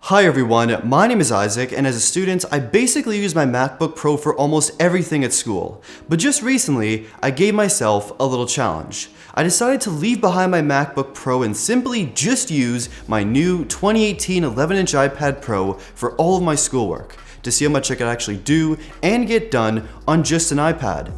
Hi everyone, my name is Isaac, and as a student, I basically use my MacBook Pro for almost everything at school. But just recently, I gave myself a little challenge. I decided to leave behind my MacBook Pro and simply just use my new 2018 11-inch iPad Pro for all of my schoolwork, to see how much I could actually do and get done on just an iPad.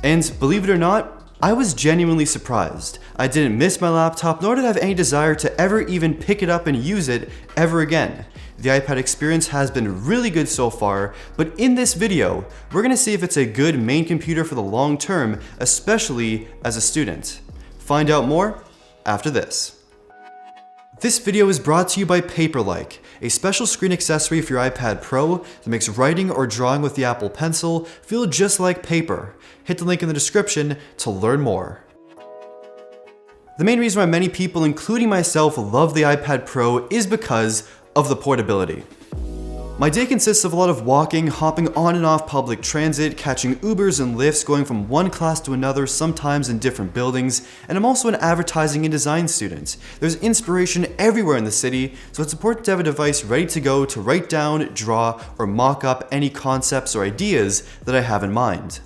And believe it or not, I was genuinely surprised. I didn't miss my laptop, nor did I have any desire to ever even pick it up and use it ever again. The iPad experience has been really good so far, but in this video, we're gonna see if it's a good main computer for the long term, especially as a student. Find out more after this. This video is brought to you by Paperlike, a special screen accessory for your iPad Pro that makes writing or drawing with the Apple Pencil feel just like paper. Hit the link in the description to learn more. The main reason why many people, including myself, love the iPad Pro is because of the portability. My day consists of a lot of walking, hopping on and off public transit, catching Ubers and Lyfts, going from one class to another, sometimes in different buildings, and I'm also an advertising and design student. There's inspiration everywhere in the city, so it's important to have a device ready to go to write down, draw, or mock up any concepts or ideas that I have in mind.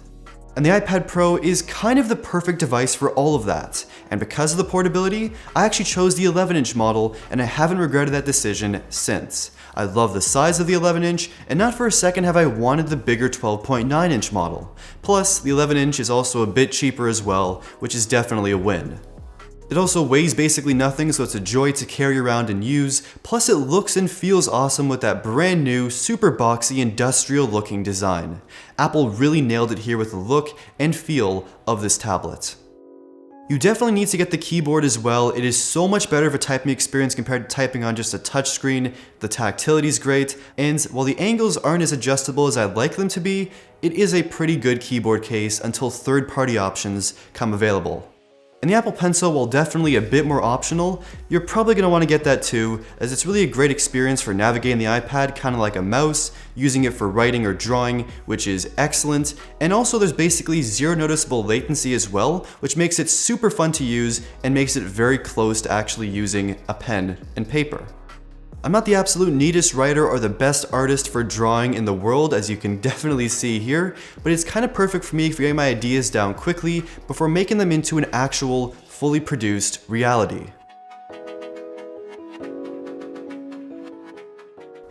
And the iPad Pro is kind of the perfect device for all of that. And because of the portability, I actually chose the 11-inch model, and I haven't regretted that decision since. I love the size of the 11-inch, and not for a second have I wanted the bigger 12.9-inch model. Plus, the 11-inch is also a bit cheaper as well, which is definitely a win. It also weighs basically nothing, so it's a joy to carry around and use, plus it looks and feels awesome with that brand new, super boxy, industrial looking design. Apple really nailed it here with the look and feel of this tablet. You definitely need to get the keyboard as well. It is so much better of a typing experience compared to typing on just a touchscreen. The tactility is great, and while the angles aren't as adjustable as I'd like them to be, it is a pretty good keyboard case until third-party options come available. And the Apple Pencil, while definitely a bit more optional, you're probably going to want to get that too, as it's really a great experience for navigating the iPad, kind of like a mouse, using it for writing or drawing, which is excellent. And also there's basically zero noticeable latency as well, which makes it super fun to use and makes it very close to actually using a pen and paper. I'm not the absolute neatest writer or the best artist for drawing in the world, as you can definitely see here, but it's kind of perfect for me for getting my ideas down quickly before making them into an actual, fully produced reality.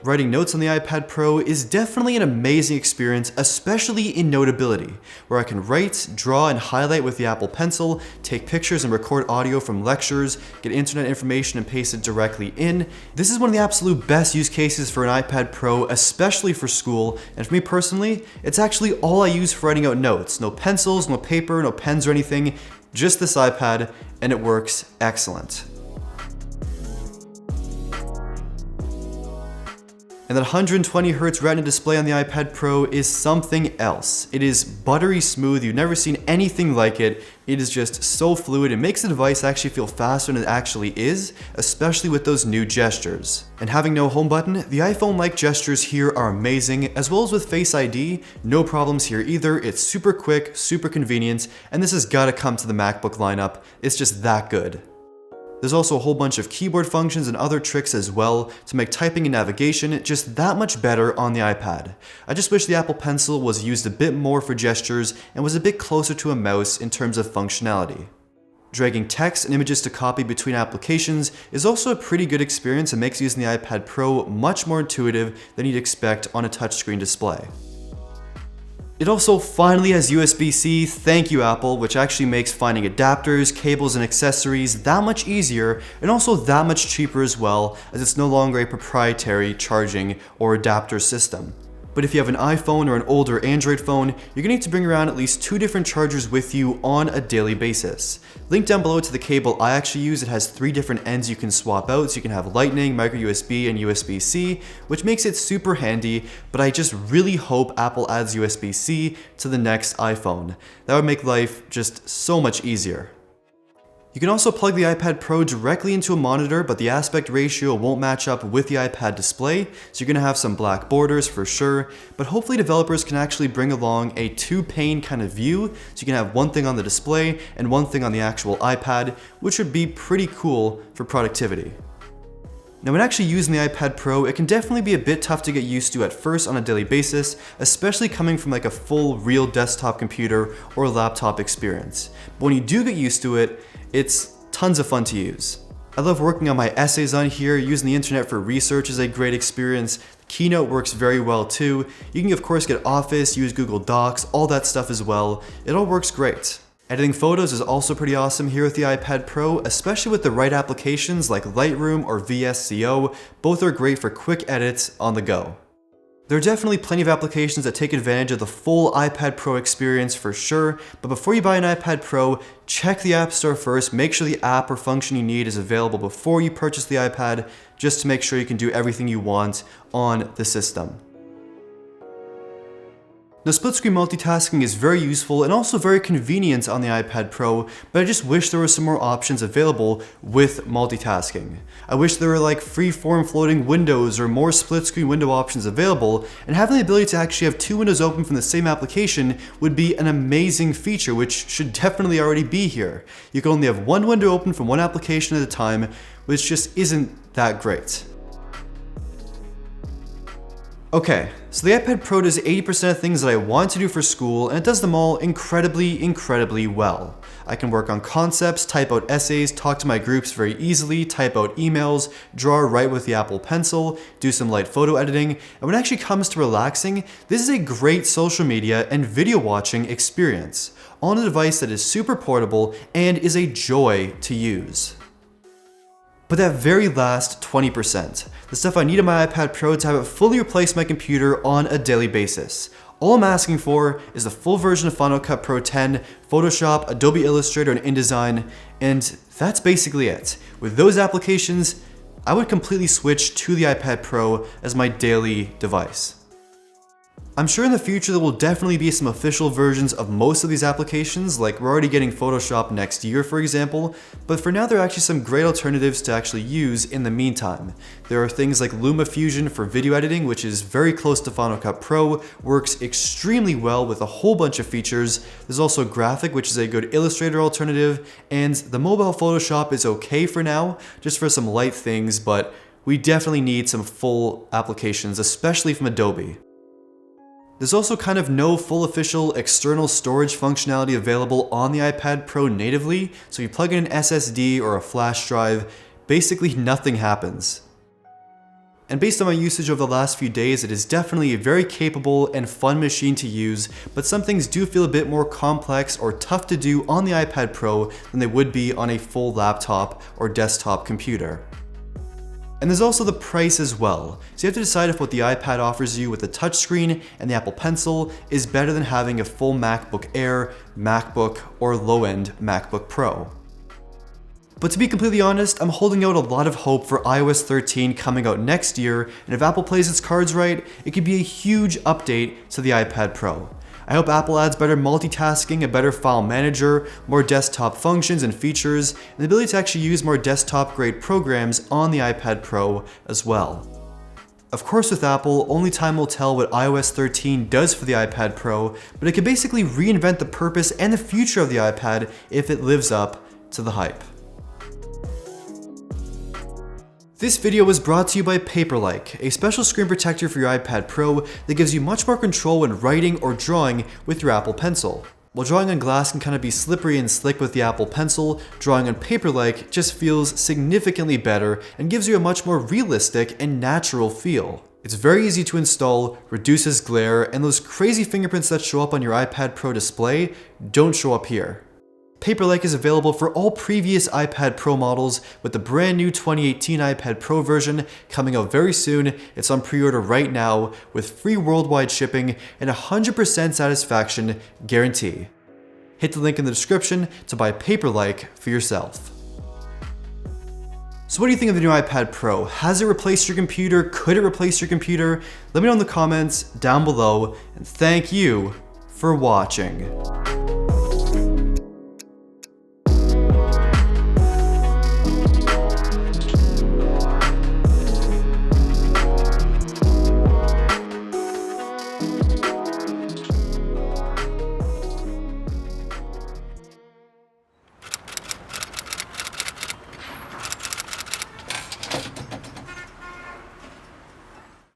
Writing notes on the iPad Pro is definitely an amazing experience, especially in Notability, where I can write, draw, and highlight with the Apple Pencil, take pictures and record audio from lectures, get internet information and paste it directly in. This is one of the absolute best use cases for an iPad Pro, especially for school, and for me personally, it's actually all I use for writing out notes. No pencils, no paper, no pens or anything, just this iPad, and it works excellent. And that 120Hz Retina display on the iPad Pro is something else. It is buttery smooth, you've never seen anything like it. It is just so fluid, it makes the device actually feel faster than it actually is, especially with those new gestures. And having no home button, the iPhone-like gestures here are amazing, as well as with Face ID, no problems here either. It's super quick, super convenient, and this has gotta come to the MacBook lineup. It's just that good. There's also a whole bunch of keyboard functions and other tricks as well to make typing and navigation just that much better on the iPad. I just wish the Apple Pencil was used a bit more for gestures and was a bit closer to a mouse in terms of functionality. Dragging text and images to copy between applications is also a pretty good experience and makes using the iPad Pro much more intuitive than you'd expect on a touchscreen display. It also finally has USB-C, thank you Apple, which actually makes finding adapters, cables, and accessories that much easier and also that much cheaper as well, as it's no longer a proprietary charging or adapter system. But if you have an iPhone or an older Android phone, you're gonna need to bring around at least 2 different chargers with you on a daily basis. Link down below to the cable I actually use. It has 3 different ends you can swap out, so you can have Lightning, MicroUSB, and USB-C, which makes it super handy, but I just really hope Apple adds USB-C to the next iPhone. That would make life just so much easier. You can also plug the iPad Pro directly into a monitor, but the aspect ratio won't match up with the iPad display, so you're going to have some black borders for sure, but hopefully developers can actually bring along a 2-pane kind of view, so you can have one thing on the display and one thing on the actual iPad, which would be pretty cool for productivity. Now when actually using the iPad Pro, it can definitely be a bit tough to get used to at first on a daily basis, especially coming from like a full real desktop computer or laptop experience. But when you do get used to it, it's tons of fun to use. I love working on my essays on here. Using the internet for research is a great experience. Keynote works very well too. You can of course get Office, use Google Docs, all that stuff as well. It all works great. Editing photos is also pretty awesome here with the iPad Pro, especially with the right applications like Lightroom or VSCO. Both are great for quick edits on the go. There are definitely plenty of applications that take advantage of the full iPad Pro experience for sure, but before you buy an iPad Pro, check the App Store first, make sure the app or function you need is available before you purchase the iPad, just to make sure you can do everything you want on the system. Now, split screen multitasking is very useful and also very convenient on the iPad Pro, but I just wish there were some more options available with multitasking. I wish there were like free-form floating windows or more split screen window options available, and having the ability to actually have two windows open from the same application would be an amazing feature, which should definitely already be here. You can only have one window open from one application at a time, which just isn't that great. Okay, so the iPad Pro does 80% of things that I want to do for school, and it does them all incredibly well. I can work on concepts, type out essays, talk to my groups very easily, type out emails, draw or write with the Apple Pencil, do some light photo editing, and when it actually comes to relaxing, this is a great social media and video watching experience on a device that is super portable and is a joy to use. But that very last 20%, the stuff I need on my iPad Pro to have it fully replace my computer on a daily basis. All I'm asking for is the full version of Final Cut Pro 10, Photoshop, Adobe Illustrator, and InDesign, and that's basically it. With those applications, I would completely switch to the iPad Pro as my daily device. I'm sure in the future there will definitely be some official versions of most of these applications, like we're already getting Photoshop next year for example, but for now there are actually some great alternatives to actually use in the meantime. There are things like LumaFusion for video editing, which is very close to Final Cut Pro, works extremely well with a whole bunch of features. There's also Graphic, which is a good Illustrator alternative, and the mobile Photoshop is okay for now, just for some light things, but we definitely need some full applications, especially from Adobe. There's also kind of no full official external storage functionality available on the iPad Pro natively, so if you plug in an SSD or a flash drive, basically nothing happens. And based on my usage over the last few days, it is definitely a very capable and fun machine to use, but some things do feel a bit more complex or tough to do on the iPad Pro than they would be on a full laptop or desktop computer. And there's also the price as well, so you have to decide if what the iPad offers you with the touchscreen and the Apple Pencil is better than having a full MacBook Air, MacBook, or low-end MacBook Pro. But to be completely honest, I'm holding out a lot of hope for iOS 13 coming out next year, and if Apple plays its cards right, it could be a huge update to the iPad Pro. I hope Apple adds better multitasking, a better file manager, more desktop functions and features, and the ability to actually use more desktop-grade programs on the iPad Pro as well. Of course with Apple, only time will tell what iOS 13 does for the iPad Pro, but it could basically reinvent the purpose and the future of the iPad if it lives up to the hype. This video was brought to you by Paperlike, a special screen protector for your iPad Pro that gives you much more control when writing or drawing with your Apple Pencil. While drawing on glass can kind of be slippery and slick with the Apple Pencil, drawing on Paperlike just feels significantly better and gives you a much more realistic and natural feel. It's very easy to install, reduces glare, and those crazy fingerprints that show up on your iPad Pro display don't show up here. Paperlike is available for all previous iPad Pro models, with the brand new 2018 iPad Pro version coming out very soon. It's on pre-order right now with free worldwide shipping and 100% satisfaction guarantee. Hit the link in the description to buy Paperlike for yourself. So what do you think of the new iPad Pro? Has it replaced your computer? Could it replace your computer? Let me know in the comments down below, and thank you for watching.